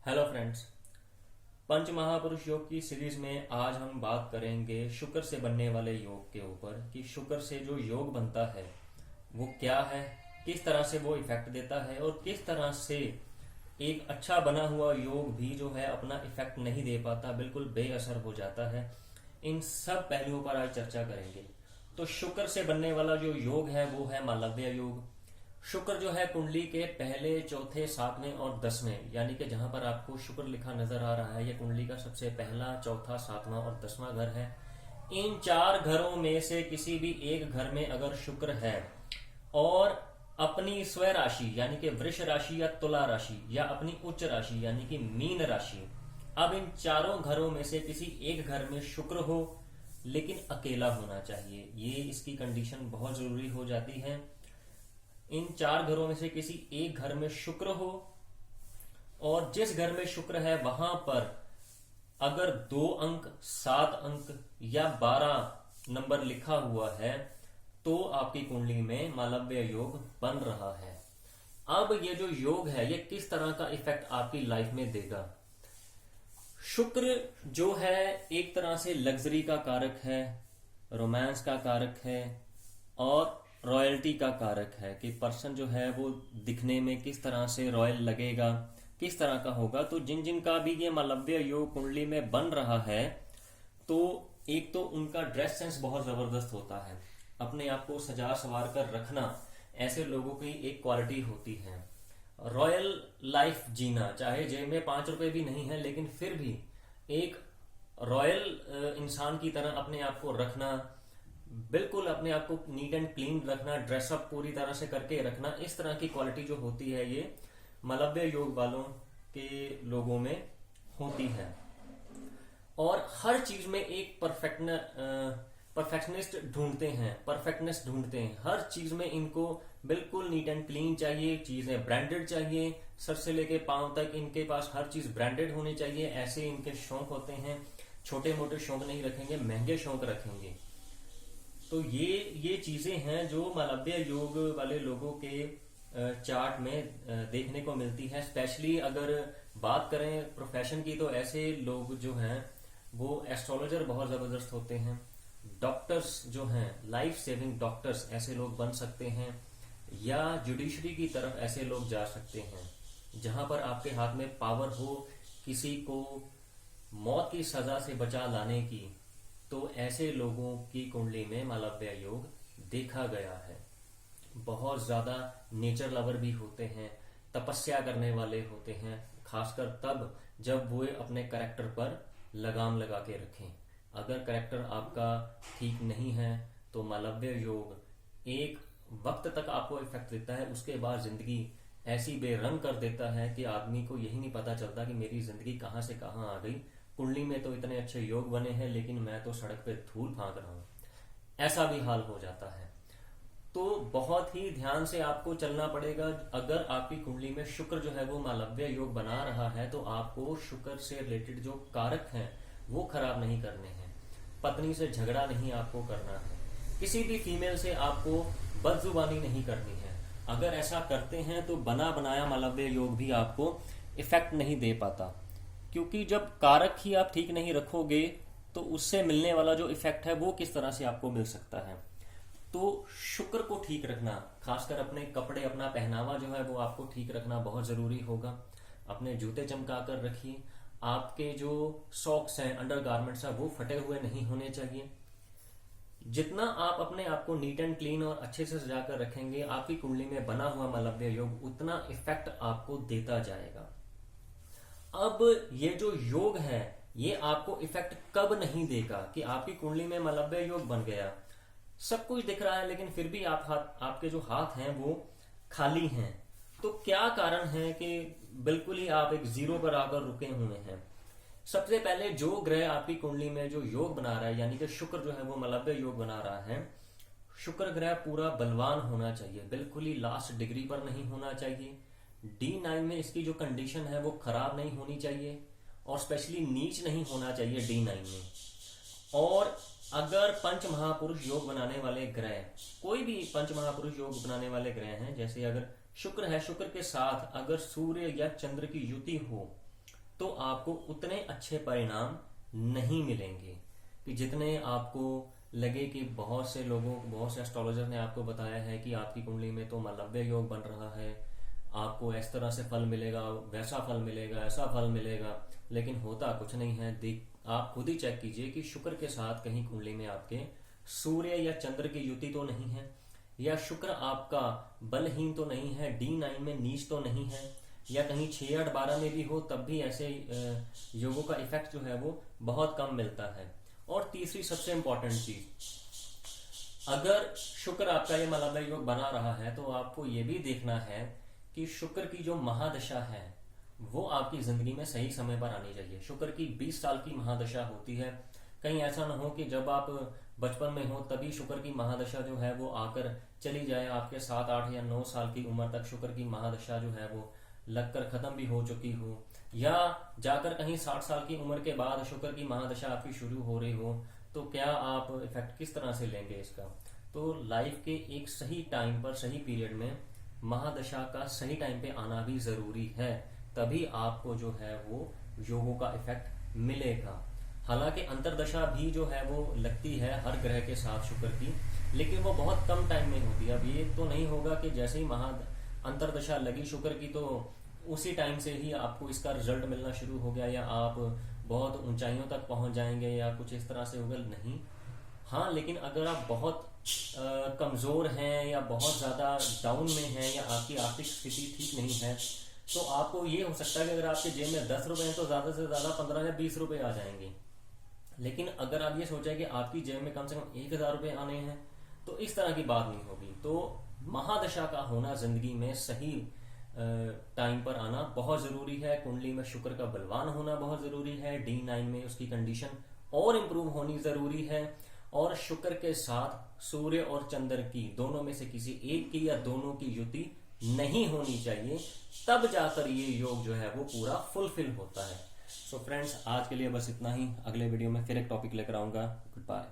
Hello friends. पंच महापुरुष योग की सीरीज में आज हम बात करेंगे शुक्र से बनने वाले योग के ऊपर कि शुक्र से जो योग बनता है वो क्या है, किस तरह से वो इफेक्ट देता है और किस तरह से एक अच्छा बना हुआ योग भी जो है अपना इफेक्ट नहीं दे पाता, बिल्कुल बेअसर हो जाता है। इन सब पहलुओं पर आज चर्चा करेंगे। तो शुक्र से बनने वाला जो योग है वो है मालव्य योग। शुक्र जो है कुंडली के पहले, चौथे, सातवें और 10वें, यानी कि जहां पर आपको शुक्र लिखा नजर आ रहा है, ये कुंडली का सबसे पहला, चौथा, सातवां और 10वां घर है। इन चार घरों में से किसी भी एक घर में अगर शुक्र है और अपनी स्व राशि यानी कि वृष राशि या तुला राशि या अपनी उच्च राशि यानी कि मीन राशि, अब इन चारों घरों में से किसी एक घर में शुक्र हो लेकिन अकेला होना चाहिए, ये इसकी कंडीशन बहुत जरूरी हो जाती है। इन चार घरों में से किसी एक घर में शुक्र हो और जिस घर में शुक्र है वहां पर अगर 2 अंक, 7 अंक या 12 नंबर लिखा हुआ है तो आपकी कुंडली में मालव्य योग बन रहा है। अब ये जो योग है ये किस तरह का इफेक्ट आपकी लाइफ में देगा। शुक्र जो है एक तरह से लग्जरी का कारक है, रोमांस का कारक है और रॉयल्टी का कारक है कि पर्सन जो है वो दिखने में किस तरह से रॉयल लगेगा, किस तरह का होगा। तो जिन जिन का भी ये मालव्य योग कुंडली में बन रहा है तो एक तो उनका ड्रेस सेंस बहुत जबरदस्त होता है, अपने आप को सजा संवार कर रखना ऐसे लोगों की एक क्वालिटी होती है। रॉयल लाइफ जीना, चाहे जेब में 5 रुपए भी नहीं है लेकिन फिर भी एक रॉयल इंसान की तरह अपने आप को रखना, बिल्कुल अपने आप को नीट एंड क्लीन रखना, ड्रेसअप पूरी तरह से करके रखना, इस तरह की क्वालिटी जो होती है ये मालव्य योग वालों के लोगों में होती है। और हर चीज में एक परफेक्शनिस्ट ढूंढते हैं, परफेक्टनेस ढूंढते हैं। हर चीज में इनको बिल्कुल नीट एंड क्लीन चाहिए, चीजें ब्रांडेड चाहिए, सर से लेके पांव तक इनके पास हर चीज ब्रांडेड होनी चाहिए, ऐसे इनके शौक होते हैं। छोटे मोटे शौक नहीं रखेंगे, महंगे शौक रखेंगे। तो ये चीजें हैं जो मालव्य योग वाले लोगों के चार्ट में देखने को मिलती है। स्पेशली अगर बात करें प्रोफेशन की तो ऐसे लोग जो हैं वो एस्ट्रोलॉजर बहुत जबरदस्त होते हैं। डॉक्टर्स जो हैं, लाइफ सेविंग डॉक्टर्स, ऐसे लोग बन सकते हैं, या जुडिशरी की तरफ ऐसे लोग जा सकते हैं जहां पर आपके हाथ में पावर हो किसी को मौत की सजा से बचा लाने की। तो ऐसे लोगों की कुंडली में मालव्य योग देखा गया है। बहुत ज्यादा नेचर लवर भी होते हैं, तपस्या करने वाले होते हैं, खासकर तब जब वो अपने कैरेक्टर पर लगाम लगा के रखें। अगर कैरेक्टर आपका ठीक नहीं है तो मालव्य योग एक वक्त तक आपको इफेक्ट देता है, उसके बाद जिंदगी ऐसी बेरंग कर देता है कि आदमी को यही नहीं पता चलता कि मेरी जिंदगी कहां से कहां आ गई। कुंडली में तो इतने अच्छे योग बने हैं लेकिन मैं तो सड़क पे धूल फांक रहा हूं, ऐसा भी हाल हो जाता है। तो बहुत ही ध्यान से आपको चलना पड़ेगा। अगर आपकी कुंडली में शुक्र जो है वो मालव्य योग बना रहा है तो आपको शुक्र से रिलेटेड जो कारक हैं वो खराब नहीं करने हैं। पत्नी से झगड़ा नहीं आपको करना है, किसी भी फीमेल से आपको बदजुबानी नहीं करनी है। अगर ऐसा करते हैं तो बना बनाया मालव्य योग भी आपको इफेक्ट नहीं दे पाता, क्योंकि जब कारक ही आप ठीक नहीं रखोगे तो उससे मिलने वाला जो इफेक्ट है वो किस तरह से आपको मिल सकता है। तो शुक्र को ठीक रखना, खासकर अपने कपड़े, अपना पहनावा जो है वो आपको ठीक रखना बहुत जरूरी होगा। अपने जूते चमका कर रखिए, आपके जो सॉक्स हैं, अंडर गारमेंट्स हैं, वो फटे हुए नहीं होने चाहिए। जितना आप अपने आप को नीट एंड क्लीन और अच्छे से सजा कर रखेंगे, आपकी कुंडली में बना हुआ मालव्य योग उतना इफेक्ट आपको देता जाएगा। अब ये जो योग है ये आपको इफेक्ट कब नहीं देगा कि आपकी कुंडली में मालव्य योग बन गया, सब कुछ दिख रहा है लेकिन फिर भी आपके जो हाथ हैं वो खाली हैं। तो क्या कारण है कि बिल्कुल ही आप एक जीरो पर आकर रुके हुए हैं। सबसे पहले जो ग्रह आपकी कुंडली में जो योग बना रहा है, यानी कि शुक्र जो है वो मालव्य योग बना रहा है, शुक्र ग्रह पूरा बलवान होना चाहिए, बिल्कुल ही लास्ट डिग्री पर नहीं होना चाहिए। D9 में इसकी जो कंडीशन है वो खराब नहीं होनी चाहिए और स्पेशली नीच नहीं होना चाहिए D9 में। और अगर पंच महापुरुष योग बनाने वाले ग्रह, कोई भी पंच महापुरुष योग बनाने वाले ग्रह हैं, जैसे अगर शुक्र है, शुक्र के साथ अगर सूर्य या चंद्र की युति हो तो आपको उतने अच्छे परिणाम नहीं मिलेंगे कि जितने आपको लगे कि बहुत से एस्ट्रोलॉजर ने आपको बताया है कि आपकी कुंडली में तो मालव्य योग बन रहा है, आपको इस तरह से फल मिलेगा, वैसा फल मिलेगा, ऐसा फल मिलेगा, लेकिन होता कुछ नहीं है। आप खुद ही चेक कीजिए कि शुक्र के साथ कहीं कुंडली में आपके सूर्य या चंद्र की युति तो नहीं है, या शुक्र आपका बलहीन तो नहीं है, D9 में नीच तो नहीं है, या कहीं 6, 8, 12 में भी हो तब भी ऐसे योगों का इफेक्ट जो है वो बहुत कम मिलता है। और तीसरी सबसे इंपॉर्टेंट चीज, अगर शुक्र आपका ये मालव्य योग बना रहा है तो आपको ये भी देखना है कि शुक्र की जो महादशा है वो आपकी जिंदगी में सही समय पर आनी चाहिए। शुक्र की 20 साल की महादशा होती है, कहीं ऐसा ना हो कि जब आप बचपन में हो तभी शुक्र की महादशा जो है वो आकर चली जाए, आपके 7, 8 या 9 साल की उम्र तक शुक्र की महादशा जो है वो लगकर खत्म भी हो चुकी हो, या जाकर कहीं 60 साल की उम्र के बाद शुक्र की महादशा आपकी शुरू हो रही हो, तो क्या आप इफेक्ट किस तरह से लेंगे इसका। तो लाइफ के एक सही टाइम पर, सही पीरियड में महादशा का सही टाइम पे आना भी जरूरी है, तभी आपको जो है वो योगों का इफेक्ट मिलेगा। हालांकि अंतरदशा भी जो है वो लगती है हर ग्रह के साथ शुक्र की, लेकिन वो बहुत कम टाइम में होती है। अब ये तो नहीं होगा कि जैसे ही अंतरदशा लगी शुक्र की तो उसी टाइम से ही आपको इसका रिजल्ट मिलना शुरू हो गया, या आप बहुत ऊंचाइयों तक पहुंच जाएंगे या कुछ इस तरह से होगा, नहीं। हाँ, लेकिन अगर आप बहुत कमजोर हैं या बहुत ज्यादा डाउन में हैं या आपकी आर्थिक स्थिति ठीक नहीं है, तो आपको ये हो सकता है कि अगर आपके जेब में 10 रुपए हैं तो ज्यादा से ज्यादा 15 या 20 रुपए आ जाएंगे। लेकिन अगर आप ये सोचें कि आपकी जेब में कम से कम 1000 रुपए आने हैं, तो इस तरह की बात नहीं होगी। तो महादशा का होना जिंदगी में सही टाइम पर आना बहुत जरूरी है। कुंडली में शुक्र का बलवान होना बहुत जरूरी है, D9 में उसकी कंडीशन और इम्प्रूव होनी जरूरी है, और शुक्र के साथ सूर्य और चंद्र की दोनों में से किसी एक की या दोनों की युति नहीं होनी चाहिए, तब जाकर ये योग जो है वो पूरा फुलफिल होता है। सो फ्रेंड्स, आज के लिए बस इतना ही। अगले वीडियो में फिर एक टॉपिक लेकर आऊंगा। Good bye.